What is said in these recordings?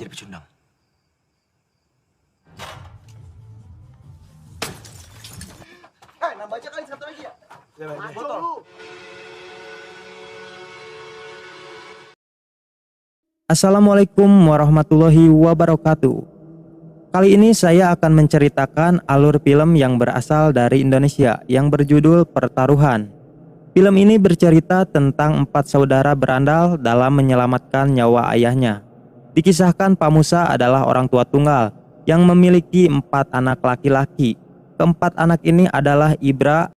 jadi pecundang. Nah baca kali satu lagi ya. Assalamualaikum warahmatullahi wabarakatuh. Kali ini saya akan menceritakan alur film yang berasal dari Indonesia yang berjudul Pertaruhan. Film ini bercerita tentang 4 saudara berandal dalam menyelamatkan nyawa ayahnya. Dikisahkan Pak Musa adalah orang tua tunggal yang memiliki 4 anak laki-laki. Keempat anak ini adalah Ibra,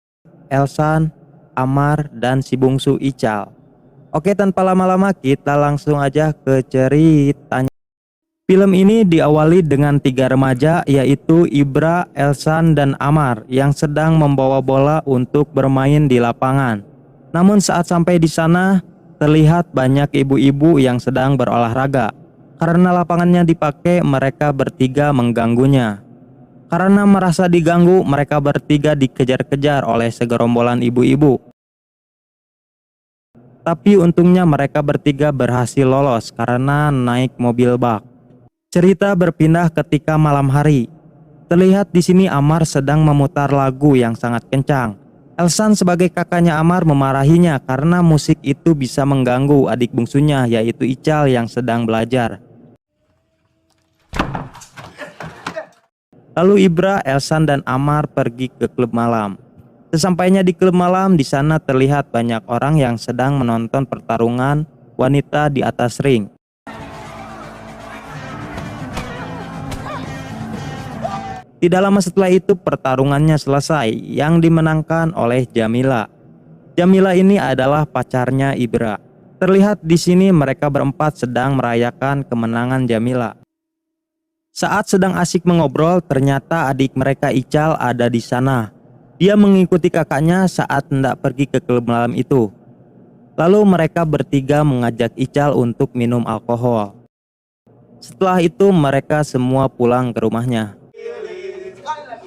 Elsan, Amar, dan si bungsu Ical. Oke, tanpa lama-lama kita langsung aja ke ceritanya. Film ini diawali dengan 3 remaja yaitu Ibra, Elsan, dan Amar yang sedang membawa bola untuk bermain di lapangan. Namun saat sampai di sana terlihat banyak ibu-ibu yang sedang berolahraga. Karena lapangannya dipakai, mereka bertiga mengganggunya. Karena merasa diganggu, mereka bertiga dikejar-kejar oleh segerombolan ibu-ibu. Tapi untungnya mereka bertiga berhasil lolos karena naik mobil bak. Cerita berpindah ketika malam hari. Terlihat di sini Amar sedang memutar lagu yang sangat kencang. Elsan sebagai kakaknya Amar memarahinya karena musik itu bisa mengganggu adik bungsunya yaitu Ical yang sedang belajar. Lalu Ibra, Elsan, dan Amar pergi ke klub malam. Sesampainya di klub malam, di sana terlihat banyak orang yang sedang menonton pertarungan wanita di atas ring. Tidak lama setelah itu pertarungannya selesai yang dimenangkan oleh Jamila. Jamila ini adalah pacarnya Ibra. Terlihat di sini mereka berempat sedang merayakan kemenangan Jamila. Saat sedang asik mengobrol, ternyata adik mereka Ical ada di sana. Dia mengikuti kakaknya saat hendak pergi ke klub malam itu. Lalu mereka bertiga mengajak Ical untuk minum alkohol. Setelah itu mereka semua pulang ke rumahnya.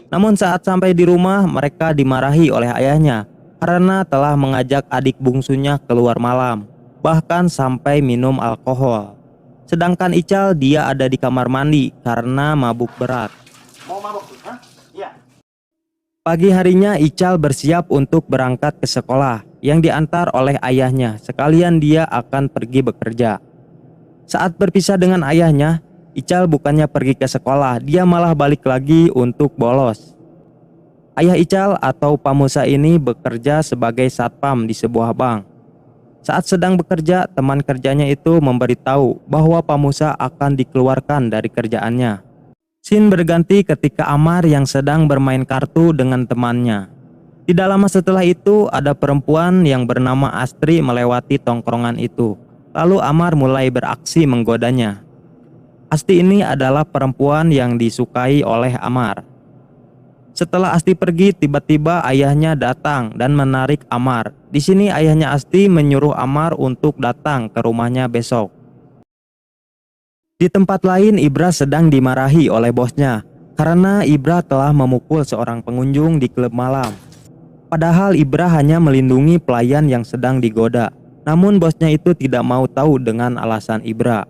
Namun saat sampai di rumah, mereka dimarahi oleh ayahnya karena telah mengajak adik bungsunya keluar malam, bahkan sampai minum alkohol. Sedangkan Ical dia ada di kamar mandi karena mabuk berat. Mau mabuk tuh? Hah? Iya. Pagi harinya Ical bersiap untuk berangkat ke sekolah yang diantar oleh ayahnya. Sekalian dia akan pergi bekerja. Saat berpisah dengan ayahnya, Ical bukannya pergi ke sekolah, dia malah balik lagi untuk bolos. Ayah Ical atau Pak Musa ini bekerja sebagai satpam di sebuah bank. Saat sedang bekerja, teman kerjanya itu memberitahu bahwa Pak Musa akan dikeluarkan dari kerjaannya. Scene berganti ketika Amar yang sedang bermain kartu dengan temannya. Tidak lama setelah itu, ada perempuan yang bernama Astri melewati tongkrongan itu. Lalu Amar mulai beraksi menggodanya. Asti ini adalah perempuan yang disukai oleh Amar. Setelah Asti pergi, tiba-tiba ayahnya datang dan menarik Amar. Di sini ayahnya Asti menyuruh Amar untuk datang ke rumahnya besok. Di tempat lain, Ibra sedang dimarahi oleh bosnya karena Ibra telah memukul seorang pengunjung di klub malam. Padahal Ibra hanya melindungi pelayan yang sedang digoda. Namun bosnya itu tidak mau tahu dengan alasan Ibra.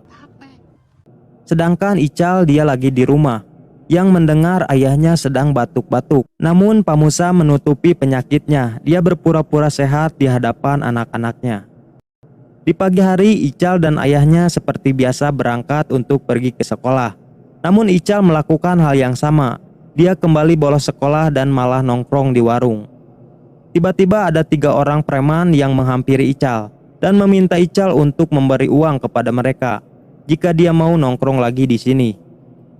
Sedangkan Ical dia lagi di rumah yang mendengar ayahnya sedang batuk-batuk. Namun Pak Musa menutupi penyakitnya. Dia berpura-pura sehat di hadapan anak-anaknya. Di pagi hari, Ical dan ayahnya seperti biasa berangkat untuk pergi ke sekolah. Namun Ical melakukan hal yang sama. Dia kembali bolos sekolah dan malah nongkrong di warung. Tiba-tiba ada 3 orang preman yang menghampiri Ical dan meminta Ical untuk memberi uang kepada mereka jika dia mau nongkrong lagi di sini.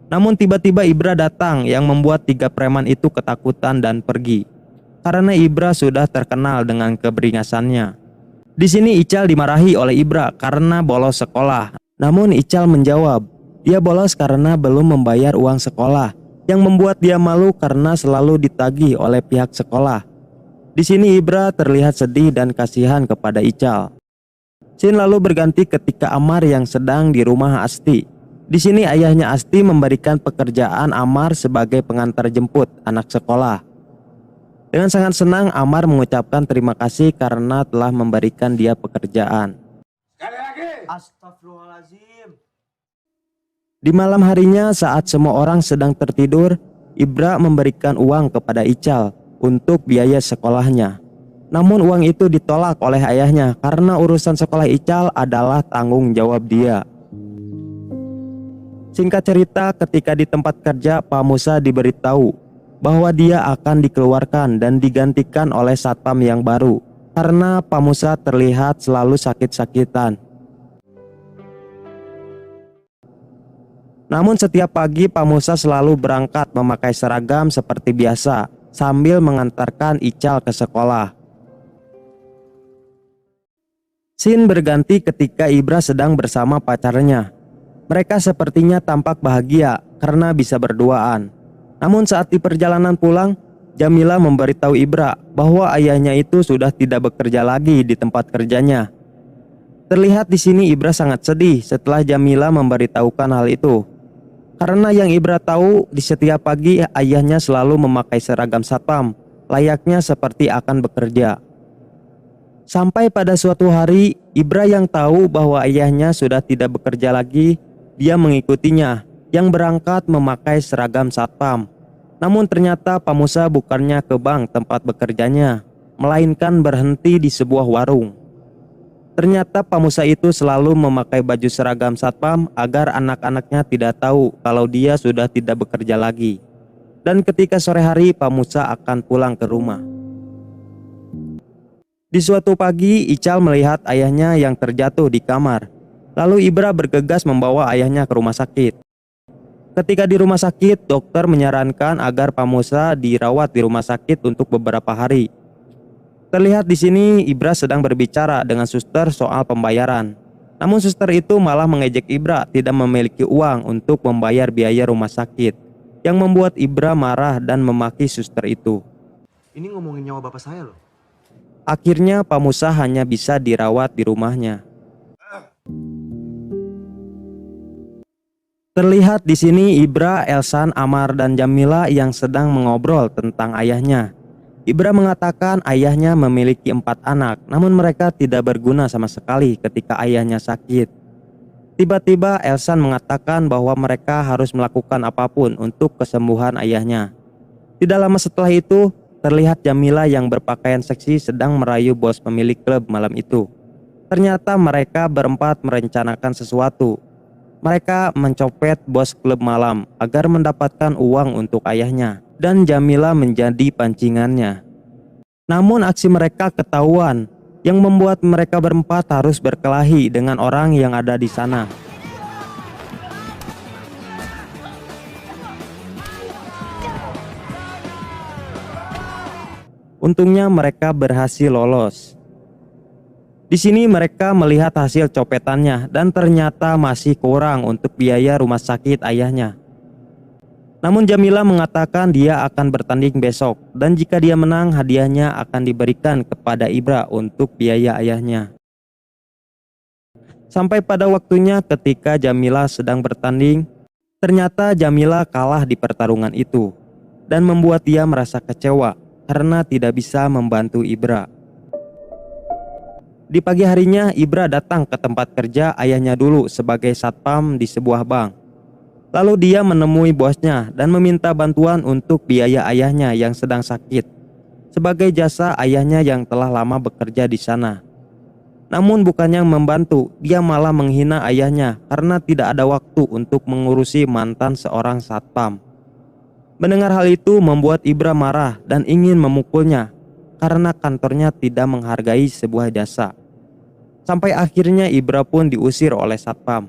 Namun tiba-tiba Ibra datang yang membuat 3 preman itu ketakutan dan pergi. Karena Ibra sudah terkenal dengan keberingasannya. Di sini Ical dimarahi oleh Ibra karena bolos sekolah. Namun Ical menjawab, dia bolos karena belum membayar uang sekolah, yang membuat dia malu karena selalu ditagih oleh pihak sekolah. Di sini Ibra terlihat sedih dan kasihan kepada Ical. Scene lalu berganti ketika Amar yang sedang di rumah Asti. Di sini ayahnya Asti memberikan pekerjaan Amar sebagai pengantar jemput anak sekolah. Dengan sangat senang Amar mengucapkan terima kasih karena telah memberikan dia pekerjaan. Sekali lagi. Astagfirullahaladzim. Di malam harinya saat semua orang sedang tertidur, Ibra memberikan uang kepada Ical untuk biaya sekolahnya. Namun uang itu ditolak oleh ayahnya karena urusan sekolah Ical adalah tanggung jawab dia. Singkat cerita, ketika di tempat kerja, Pak Musa diberitahu bahwa dia akan dikeluarkan dan digantikan oleh satpam yang baru karena Pak Musa terlihat selalu sakit-sakitan. Namun setiap pagi Pak Musa selalu berangkat memakai seragam seperti biasa sambil mengantarkan Ical ke sekolah. Scene berganti ketika Ibra sedang bersama pacarnya. Mereka sepertinya tampak bahagia karena bisa berduaan. Namun saat di perjalanan pulang, Jamila memberitahu Ibra bahwa ayahnya itu sudah tidak bekerja lagi di tempat kerjanya. Terlihat di sini Ibra sangat sedih setelah Jamila memberitahukan hal itu. Karena yang Ibra tahu, di setiap pagi ayahnya selalu memakai seragam satpam, layaknya seperti akan bekerja. Sampai pada suatu hari, Ibra yang tahu bahwa ayahnya sudah tidak bekerja lagi, dia mengikutinya yang berangkat memakai seragam satpam. Namun ternyata Pak Musa bukannya ke bank tempat bekerjanya, melainkan berhenti di sebuah warung. Ternyata Pak Musa itu selalu memakai baju seragam satpam agar anak-anaknya tidak tahu kalau dia sudah tidak bekerja lagi. Dan ketika sore hari Pak Musa akan pulang ke rumah. Di suatu pagi, Ical melihat ayahnya yang terjatuh di kamar. Lalu Ibra bergegas membawa ayahnya ke rumah sakit. Ketika di rumah sakit, dokter menyarankan agar Pak Musa dirawat di rumah sakit untuk beberapa hari. Terlihat di sini Ibra sedang berbicara dengan suster soal pembayaran. Namun suster itu malah mengejek Ibra tidak memiliki uang untuk membayar biaya rumah sakit, yang membuat Ibra marah dan memaki suster itu. Ini ngomongin nyawa bapak saya loh. Akhirnya Pak Musa hanya bisa dirawat di rumahnya. Terlihat di sini Ibra, Elsan, Amar, dan Jamila yang sedang mengobrol tentang ayahnya. Ibra mengatakan ayahnya memiliki 4 anak, namun mereka tidak berguna sama sekali ketika ayahnya sakit. Tiba-tiba Elsan mengatakan bahwa mereka harus melakukan apapun untuk kesembuhan ayahnya. Tidak lama setelah itu, terlihat Jamila yang berpakaian seksi sedang merayu bos pemilik klub malam itu. Ternyata mereka berempat merencanakan sesuatu. Mereka mencopet bos klub malam agar mendapatkan uang untuk ayahnya, dan Jamila menjadi pancingannya. Namun aksi mereka ketahuan, yang membuat mereka berempat harus berkelahi dengan orang yang ada di sana. Untungnya mereka berhasil lolos. Di sini mereka melihat hasil copetannya dan ternyata masih kurang untuk biaya rumah sakit ayahnya. Namun Jamila mengatakan dia akan bertanding besok dan jika dia menang hadiahnya akan diberikan kepada Ibra untuk biaya ayahnya. Sampai pada waktunya ketika Jamila sedang bertanding, ternyata Jamila kalah di pertarungan itu dan membuat dia merasa kecewa karena tidak bisa membantu Ibra. Di pagi harinya Ibra datang ke tempat kerja ayahnya dulu sebagai satpam di sebuah bank. Lalu dia menemui bosnya dan meminta bantuan untuk biaya ayahnya yang sedang sakit, sebagai jasa ayahnya yang telah lama bekerja di sana. Namun bukannya membantu, dia malah menghina ayahnya karena tidak ada waktu untuk mengurusi mantan seorang satpam. Mendengar hal itu membuat Ibra marah dan ingin memukulnya karena kantornya tidak menghargai sebuah jasa. Sampai akhirnya Ibra pun diusir oleh satpam.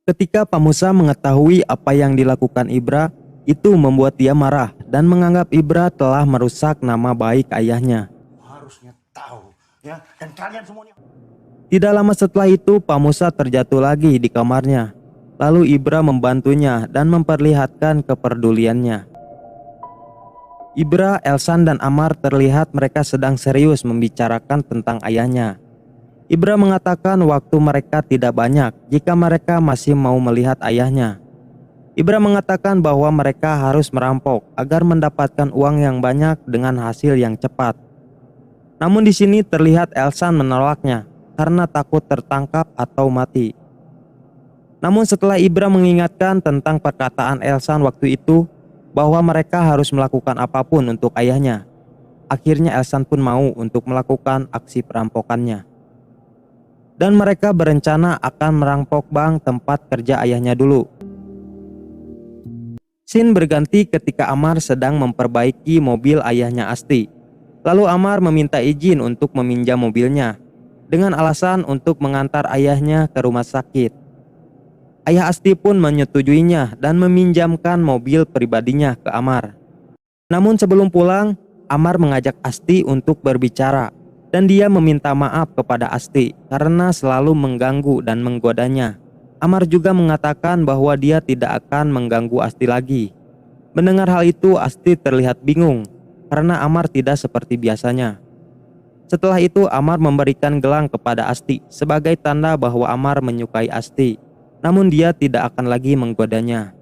Ketika Pak Musa mengetahui apa yang dilakukan Ibra, itu membuat dia marah dan menganggap Ibra telah merusak nama baik ayahnya. Harusnya tahu ya, dan kalian semuanya. Tidak lama setelah itu Pak Musa terjatuh lagi di kamarnya. Lalu Ibra membantunya dan memperlihatkan kepeduliannya. Ibra, Elsan, dan Amar terlihat mereka sedang serius membicarakan tentang ayahnya. Ibra mengatakan waktu mereka tidak banyak jika mereka masih mau melihat ayahnya. Ibra mengatakan bahwa mereka harus merampok agar mendapatkan uang yang banyak dengan hasil yang cepat. Namun di sini terlihat Elsan menolaknya karena takut tertangkap atau mati. Namun setelah Ibra mengingatkan tentang perkataan Elsan waktu itu bahwa mereka harus melakukan apapun untuk ayahnya, akhirnya Elsan pun mau untuk melakukan aksi perampokannya. Dan mereka berencana akan merampok bank tempat kerja ayahnya dulu. Scene berganti ketika Amar sedang memperbaiki mobil ayahnya Asti. Lalu Amar meminta izin untuk meminjam mobilnya dengan alasan untuk mengantar ayahnya ke rumah sakit. Ayah Asti pun menyetujuinya dan meminjamkan mobil pribadinya ke Amar. Namun sebelum pulang, Amar mengajak Asti untuk berbicara dan dia meminta maaf kepada Asti karena selalu mengganggu dan menggodanya. Amar juga mengatakan bahwa dia tidak akan mengganggu Asti lagi. Mendengar hal itu, Asti terlihat bingung karena Amar tidak seperti biasanya. Setelah itu, Amar memberikan gelang kepada Asti sebagai tanda bahwa Amar menyukai Asti. Namun dia tidak akan lagi menggodanya.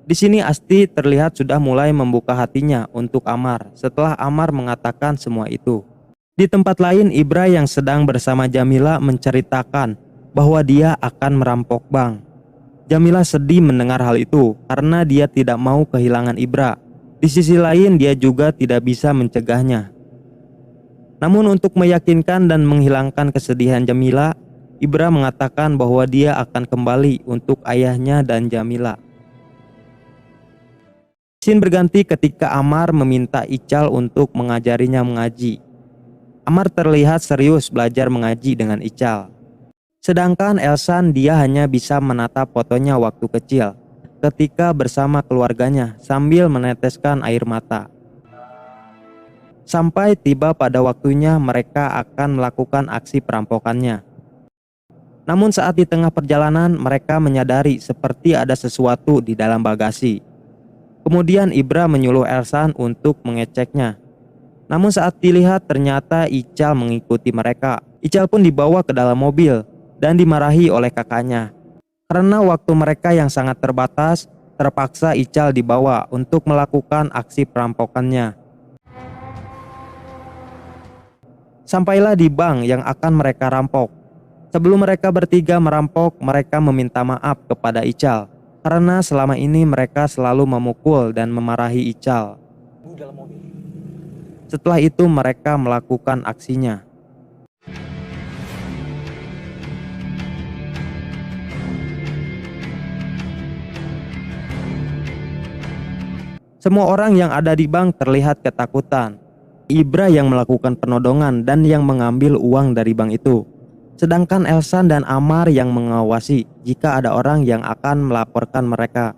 Di sini Asti terlihat sudah mulai membuka hatinya untuk Amar setelah Amar mengatakan semua itu. Di tempat lain, Ibra yang sedang bersama Jamila menceritakan bahwa dia akan merampok bank. Jamila sedih mendengar hal itu karena dia tidak mau kehilangan Ibra. Di sisi lain, dia juga tidak bisa mencegahnya. Namun untuk meyakinkan dan menghilangkan kesedihan Jamila, Ibra mengatakan bahwa dia akan kembali untuk ayahnya dan Jamila. Scene berganti ketika Amar meminta Ical untuk mengajarinya mengaji. Amar terlihat serius belajar mengaji dengan Ical. Sedangkan Elsan dia hanya bisa menatap fotonya waktu kecil ketika bersama keluarganya sambil meneteskan air mata. Sampai tiba pada waktunya mereka akan melakukan aksi perampokannya. Namun saat di tengah perjalanan mereka menyadari seperti ada sesuatu di dalam bagasi. Kemudian Ibra menyuruh Elsan untuk mengeceknya. Namun saat dilihat ternyata Ical mengikuti mereka. Ical pun dibawa ke dalam mobil dan dimarahi oleh kakaknya. Karena waktu mereka yang sangat terbatas, terpaksa Ical dibawa untuk melakukan aksi perampokannya. Sampailah di bank yang akan mereka rampok. Sebelum mereka bertiga merampok, mereka meminta maaf kepada Ical karena selama ini mereka selalu memukul dan memarahi Ical. Setelah itu mereka melakukan aksinya. Semua orang yang ada di bank terlihat ketakutan. Ibra yang melakukan penodongan dan yang mengambil uang dari bank itu. Sedangkan Elsan dan Amar yang mengawasi jika ada orang yang akan melaporkan mereka.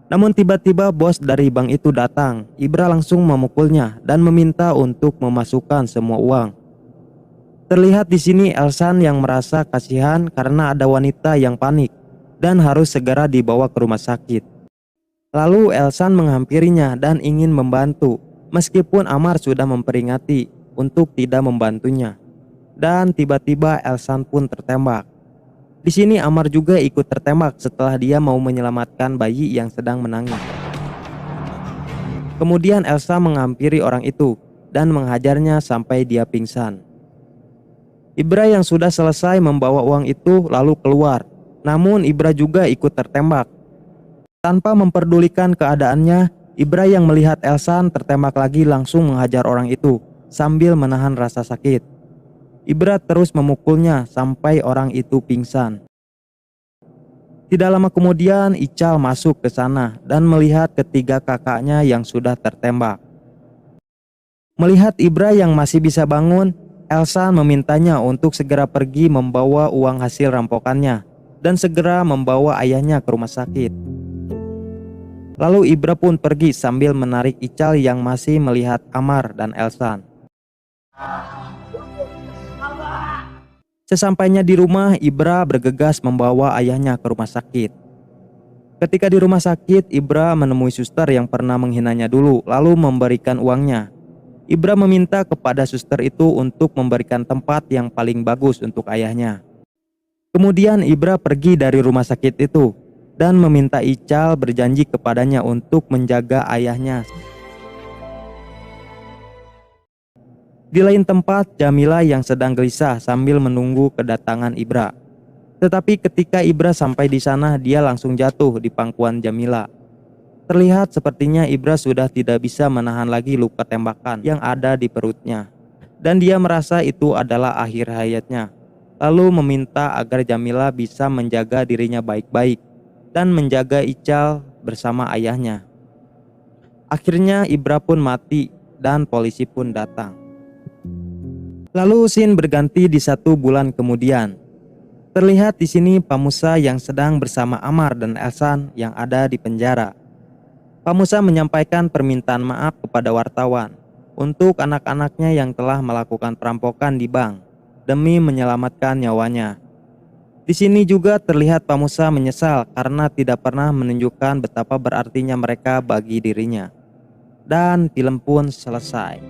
Namun tiba-tiba bos dari bank itu datang. Ibra langsung memukulnya dan meminta untuk memasukkan semua uang. Terlihat di sini Elsan yang merasa kasihan karena ada wanita yang panik dan harus segera dibawa ke rumah sakit. Lalu Elsan menghampirinya dan ingin membantu, meskipun Amar sudah memperingati untuk tidak membantunya. Dan tiba-tiba Elsan pun tertembak. Di sini Amar juga ikut tertembak setelah dia mau menyelamatkan bayi yang sedang menangis. Kemudian Elsa menghampiri orang itu dan menghajarnya sampai dia pingsan. Ibra yang sudah selesai membawa uang itu lalu keluar. Namun Ibra juga ikut tertembak. Tanpa memperdulikan keadaannya, Ibra yang melihat Elsan tertembak lagi langsung menghajar orang itu sambil menahan rasa sakit. Ibra terus memukulnya sampai orang itu pingsan. Tidak lama kemudian Ical masuk ke sana dan melihat ketiga kakaknya yang sudah tertembak. Melihat Ibra yang masih bisa bangun, Elsa memintanya untuk segera pergi membawa uang hasil rampokannya dan segera membawa ayahnya ke rumah sakit. Lalu Ibra pun pergi sambil menarik Ical yang masih melihat Amar dan Elsan. Sesampainya di rumah, Ibra bergegas membawa ayahnya ke rumah sakit. Ketika di rumah sakit, Ibra menemui suster yang pernah menghinanya dulu, lalu memberikan uangnya. Ibra meminta kepada suster itu untuk memberikan tempat yang paling bagus untuk ayahnya. Kemudian Ibra pergi dari rumah sakit itu dan meminta Ical berjanji kepadanya untuk menjaga ayahnya. Di lain tempat, Jamila yang sedang gelisah sambil menunggu kedatangan Ibra. Tetapi ketika Ibra sampai di sana, dia langsung jatuh di pangkuan Jamila. Terlihat sepertinya Ibra sudah tidak bisa menahan lagi luka tembakan yang ada di perutnya. Dan dia merasa itu adalah akhir hayatnya. Lalu meminta agar Jamila bisa menjaga dirinya baik-baik dan menjaga Ical bersama ayahnya. Akhirnya Ibra pun mati dan polisi pun datang. Lalu scene berganti di 1 bulan kemudian. Terlihat di sini Pak Musa yang sedang bersama Amar dan Elsan yang ada di penjara. Pak Musa menyampaikan permintaan maaf kepada wartawan untuk anak-anaknya yang telah melakukan perampokan di bank demi menyelamatkan nyawanya. Di sini juga terlihat Pak Musa menyesal karena tidak pernah menunjukkan betapa berartinya mereka bagi dirinya. Dan film pun selesai.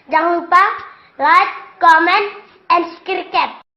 Jangan lupa like, comment, and subscribe.